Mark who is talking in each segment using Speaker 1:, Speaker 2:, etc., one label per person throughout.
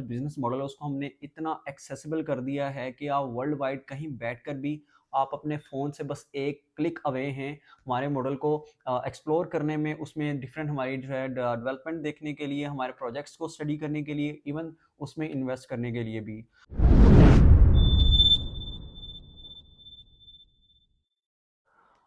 Speaker 1: Business model है उसको हमने इतना एक्सेसिबल कर दिया है कि आप वर्ल्ड वाइड कहीं बैठकर भी आप अपने फ़ोन से बस एक क्लिक अवे हैं हमारे मॉडल को एक्सप्लोर करने में, उसमें डिफरेंट हमारी जो है डेवलपमेंट देखने के लिए, हमारे प्रोजेक्ट्स को स्टडी करने के लिए, इवन उसमें इन्वेस्ट करने के लिए भी।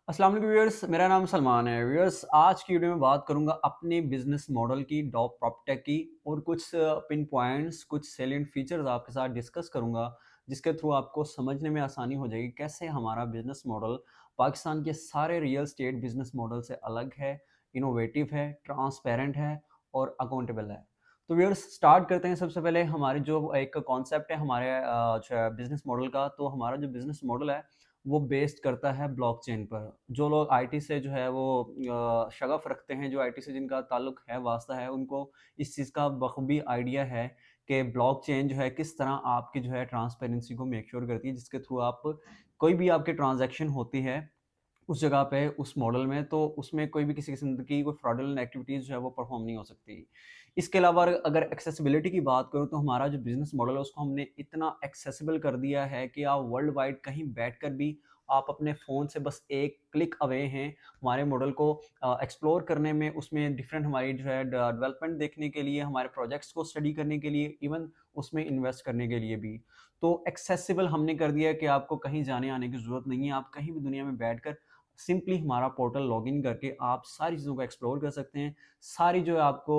Speaker 1: अस्सलाम वालेकुम व्यूअर्स, मेरा नाम सलमान है। व्यूअर्स, आज की वीडियो में बात करूंगा अपने बिजनेस मॉडल की, डॉप प्रॉपटेक की, और कुछ पिन पॉइंट्स, कुछ सेलिएंट फीचर्स आपके साथ डिस्कस करूंगा जिसके थ्रू आपको समझने में आसानी हो जाएगी कैसे हमारा बिजनेस मॉडल पाकिस्तान के सारे रियल स्टेट बिजनेस मॉडल से अलग है, इनोवेटिव है, ट्रांसपेरेंट है और अकाउंटेबल है। तो व्यूअर्स, स्टार्ट करते हैं। सबसे पहले हमारे जो एक कॉन्सेप्ट है हमारे जो है बिजनेस मॉडल का, तो हमारा जो बिजनेस मॉडल है वो बेस्ड करता है ब्लॉकचेन पर। जो लोग आईटी से जो है वो शगफ़ रखते हैं, जो आईटी से जिनका ताल्लुक है, वास्ता है, उनको इस चीज़ का बखूबी आइडिया है कि ब्लॉकचेन जो है किस तरह आपकी जो है ट्रांसपेरेंसी को मेक श्योर करती है, जिसके थ्रू आप कोई भी आपकी ट्रांज़ैक्शन होती है उस जगह पे, उस मॉडल में, तो उसमें कोई भी किसी किस्म की कोई फ्रॉडुलेंट एक्टिविटीज़ जो है वो परफ़ॉर्म नहीं हो सकती। इसके अलावा अगर एक्सेसिबिलिटी की बात करूँ तो हमारा जो बिज़नेस मॉडल है उसको हमने इतना एक्सेसिबल कर दिया है कि आप वर्ल्ड वाइड कहीं बैठकर भी आप अपने फ़ोन से बस एक क्लिक अवे हैं हमारे मॉडल को एक्सप्लोर करने में, उसमें डिफरेंट हमारी जो है डेवलपमेंट देखने के लिए, हमारे प्रोजेक्ट्स को स्टडी करने के लिए, इवन उसमें इन्वेस्ट करने के लिए भी। तो एक्सेसिबल हमने कर दिया है कि आपको कहीं जाने आने की ज़रूरत नहीं है। आप कहीं भी दुनिया में बैठकर सिंपली हमारा पोर्टल लॉगिन करके आप सारी चीज़ों को एक्सप्लोर कर सकते हैं। सारी जो है आपको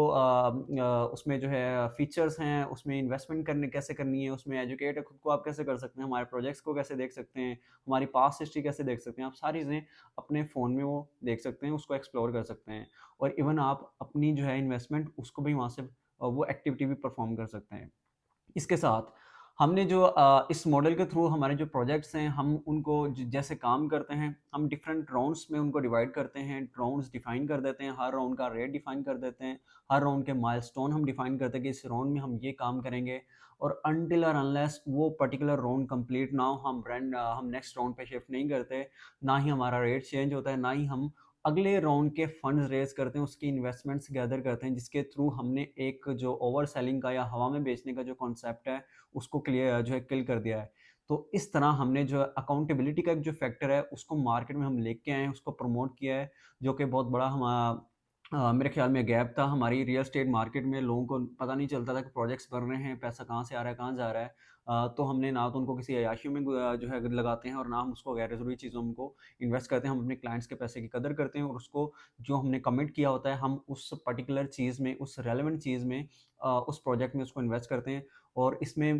Speaker 1: उसमें जो है फीचर्स हैं, उसमें इन्वेस्टमेंट करने कैसे करनी है, उसमें एजुकेट खुद को आप कैसे कर सकते हैं, हमारे प्रोजेक्ट्स को कैसे देख सकते हैं, हमारी पास्ट हिस्ट्री कैसे देख सकते हैं, आप सारी चीज़ें अपने फ़ोन में वो देख सकते हैं, उसको एक्सप्लोर कर सकते हैं। और इवन आप अपनी जो है इन्वेस्टमेंट उसको भी वहाँ से वो एक्टिविटी भी परफ़ॉर्म कर सकते हैं। इसके साथ हमने जो इस मॉडल के थ्रू हमारे जो प्रोजेक्ट्स हैं, हम उनको जैसे काम करते हैं, हम डिफरेंट राउंड्स में उनको डिवाइड करते हैं, राउंड्स डिफाइन कर देते हैं, हर राउंड का रेट डिफाइन कर देते हैं, हर राउंड के माइलस्टोन हम डिफाइन करते हैं कि इस राउंड में हम ये काम करेंगे, और अनटिल और अनलेस वो पर्टिकुलर राउंड कंप्लीट ना हो, हम नेक्स्ट राउंड पे शिफ्ट नहीं करते। ना ही हमारा रेट चेंज होता है, ना ही हम अगले राउंड के फंड्स रेज करते हैं, उसकी इन्वेस्टमेंट्स गैदर करते हैं, जिसके थ्रू हमने एक जो ओवर सेलिंग का या हवा में बेचने का जो कॉन्सेप्ट है उसको क्लियर जो है किल कर दिया है। तो इस तरह हमने जो है अकाउंटेबिलिटी का एक जो फैक्टर है उसको मार्केट में हम लेके आए हैं, उसको प्रमोट किया है, जो कि बहुत बड़ा मेरे ख्याल में गैप था हमारी रियल एस्टेट मार्केट में। लोगों को पता नहीं चलता था कि प्रोजेक्ट्स बन रहे हैं, पैसा कहाँ से आ रहा है, कहाँ जा रहा है। तो हमने ना तो उनको किसी अय्याशी में जो है लगाते हैं, और ना हम उसको गैर ज़रूरी चीज़ों में को इन्वेस्ट करते हैं। हम अपने क्लाइंट्स के पैसे की कदर करते हैं, और उसको जो हमने कमिट किया होता है, हम उस पर्टिकुलर चीज़ में, उस रेलेवेंट चीज़ में, उस प्रोजेक्ट में उसको इन्वेस्ट करते हैं। और इसमें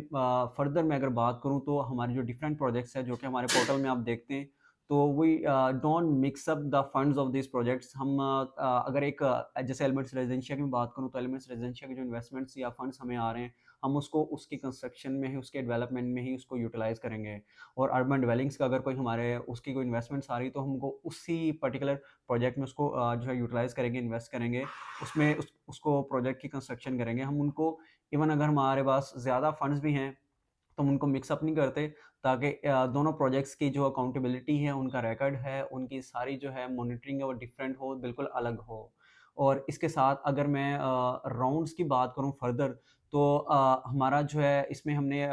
Speaker 1: फर्दर मैं अगर बात करूँ तो हमारे जो डिफरेंट प्रोजेक्ट्स हैं जो कि हमारे पोर्टल में आप देखते हैं, तो we don't mix up the funds of this projects. हम अगर एक जैसे एलिमेंट्स रेजिडेंशिया की बात करूँ, तो एलिमेंट्स रेजिडेंशिया के जो इन्वेस्टमेंट्स या फंड्स हमें आ रहे हैं, हम उसको उसकी कंस्ट्रक्शन में ही, उसके डेवलपमेंट में ही उसको यूटिलाइज़ करेंगे। और अर्बन डेवलिंग्स का अगर कोई हमारे उसकी कोई इन्वेस्टमेंट्स आ रही है, तो हमको उसी पर्टिकुलर प्रोजेक्ट में उसको जो है यूटिलाइज़ करेंगे, इन्वेस्ट करेंगे, उसमें उसको प्रोजेक्ट की कंस्ट्रक्शन करेंगे। हम उनको इवन अगर हमारे पास ज़्यादा फंड्स भी हैं, तो हम उनको मिक्स अप नहीं करते, ताकि दोनों प्रोजेक्ट्स की जो अकाउंटेबिलिटी है, उनका रिकॉर्ड है, उनकी सारी जो है मॉनिटरिंग है वो डिफरेंट हो, बिल्कुल अलग हो। और इसके साथ अगर मैं राउंड्स की बात करूँ फर्दर, तो हमारा जो है इसमें हमने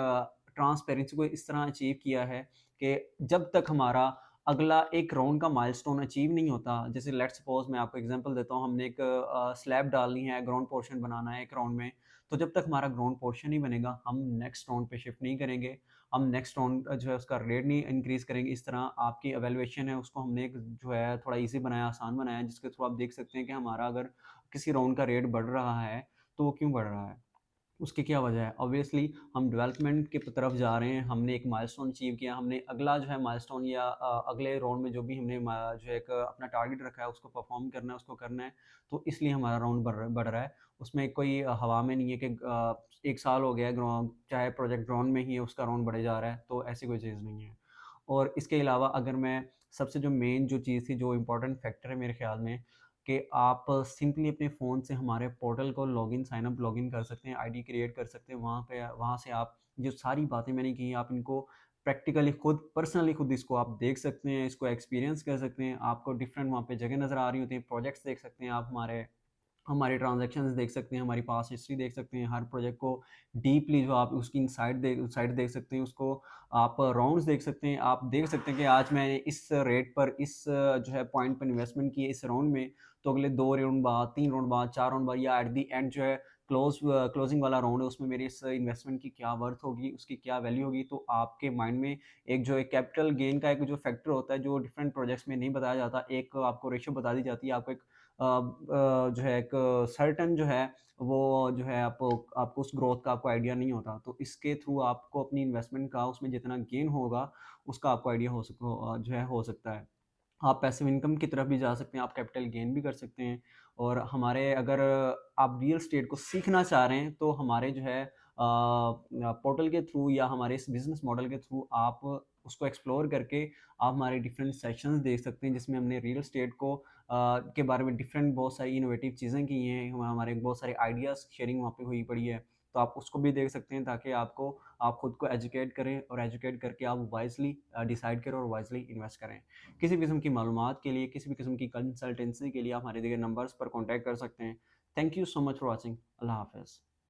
Speaker 1: ट्रांसपेरेंसी को इस तरह अचीव किया है कि जब तक हमारा अगला एक राउंड का माइलस्टोन अचीव नहीं होता, जैसे लेट्स सपोज मैं आपको एग्जांपल देता हूँ, हमने एक स्लैब डालनी है, ग्राउंड पोर्शन बनाना है एक राउंड में, तो जब तक हमारा ग्राउंड पोर्शन नहीं बनेगा, हम नेक्स्ट राउंड पे शिफ्ट नहीं करेंगे। हम नेक्स्ट राउंड जो है उसका रेट नहीं इंक्रीज़ करेंगे। इस तरह आपकी इवैल्यूएशन है उसको हमने एक जो है थोड़ा ईज़ी बनाया, आसान बनाया, जिसके थ्रू आप देख सकते हैं कि हमारा अगर किसी राउंड का रेट बढ़ रहा है, तो वो क्यों बढ़ रहा है? उसकी क्या वजह है? ऑब्वियसली हम डेवलपमेंट की तरफ जा रहे हैं, हमने एक माइलस्टोन अचीव किया, हमने अगला जो है माइलस्टोन या अगले राउंड में जो भी हमने जो है एक अपना टारगेट रखा है उसको परफॉर्म करना है, उसको करना है, तो इसलिए हमारा राउंड बढ़ रहा है। उसमें कोई हवा में नहीं है कि 1 साल हो गया है चाहे प्रोजेक्ट ड्रोन में ही है, उसका राउंड बढ़े जा रहा है, तो ऐसी कोई चीज़ नहीं है। और इसके अलावा अगर मैं सबसे जो मेन जो चीज़ थी, जो इम्पोर्टेंट फैक्टर है मेरे ख़्याल में, कि आप सिंपली अपने फ़ोन से हमारे पोर्टल को लॉगिन साइन अप लॉगिन कर सकते हैं, आईडी क्रिएट कर सकते हैं। वहाँ से आप जो सारी बातें मैंने की, आप इनको प्रैक्टिकली खुद पर्सनली खुद इसको आप देख सकते हैं, इसको एक्सपीरियंस कर सकते हैं। आपको डिफरेंट वहाँ पे जगह नज़र आ रही होती हैं, प्रोजेक्ट्स देख सकते हैं आप हमारे। हमारे ट्रांज़ैक्शंस देख सकते हैं, हमारी पास्ट हिस्ट्री देख सकते हैं, हर प्रोजेक्ट को डीपली जो आप उसकी साइड देख सकते हैं, उसको आप राउंड्स देख सकते हैं। आप देख सकते हैं कि आज मैंने इस रेट पर जो है पॉइंट पर इन्वेस्टमेंट की है इस राउंड में, तो अगले 2 राउंड बाद, 3 राउंड बाद, 4 राउंड बाद या एट द एंड जो है क्लोजिंग वाला राउंड है उसमें मेरी इस इन्वेस्टमेंट की क्या वर्थ होगी, उसकी क्या वैल्यू होगी। तो आपके माइंड में एक कैपिटल गेन का एक जो फैक्टर होता है जो डिफरेंट प्रोजेक्ट्स में नहीं बताया जाता, एक आपको रेशियो बता दी जाती है, आपको एक जो है एक सर्टेन जो है वो जो है आपको उस ग्रोथ का आपको आइडिया नहीं होता। तो इसके थ्रू आपको अपनी इन्वेस्टमेंट का उसमें जितना गेन होगा, उसका आपको आइडिया जो है हो सकता है। आप पैसिव इनकम की तरफ भी जा सकते हैं, आप कैपिटल गेन भी कर सकते हैं। और हमारे अगर आप रियल एस्टेट को सीखना चाह रहे हैं, तो हमारे जो है पोर्टल के थ्रू या हमारे इस बिज़नेस मॉडल के थ्रू आप उसको एक्सप्लोर करके आप हमारे डिफरेंट सेशंस देख सकते हैं, जिसमें हमने रियल एस्टेट के बारे में डिफरेंट बहुत सारी इनोवेटिव चीज़ें की हैं। हमारे बहुत सारे आइडियाज़ शेयरिंग वहाँ पे हुई पड़ी है। तो आप उसको भी देख सकते हैं ताकि आप खुद को एजुकेट करें और एजुकेट करके आप वाइज़ली डिसाइड करें और वाइज़ली इन्वेस्ट करें। किसी भी किस्म की मालूमात के लिए, किसी भी किस्म की कंसल्टेंसी के लिए आप हमारे दिए गए नंबर्स पर कॉन्टैक्ट कर सकते हैं। Thank you so much for watching. अल्लाह हाफ़िज़।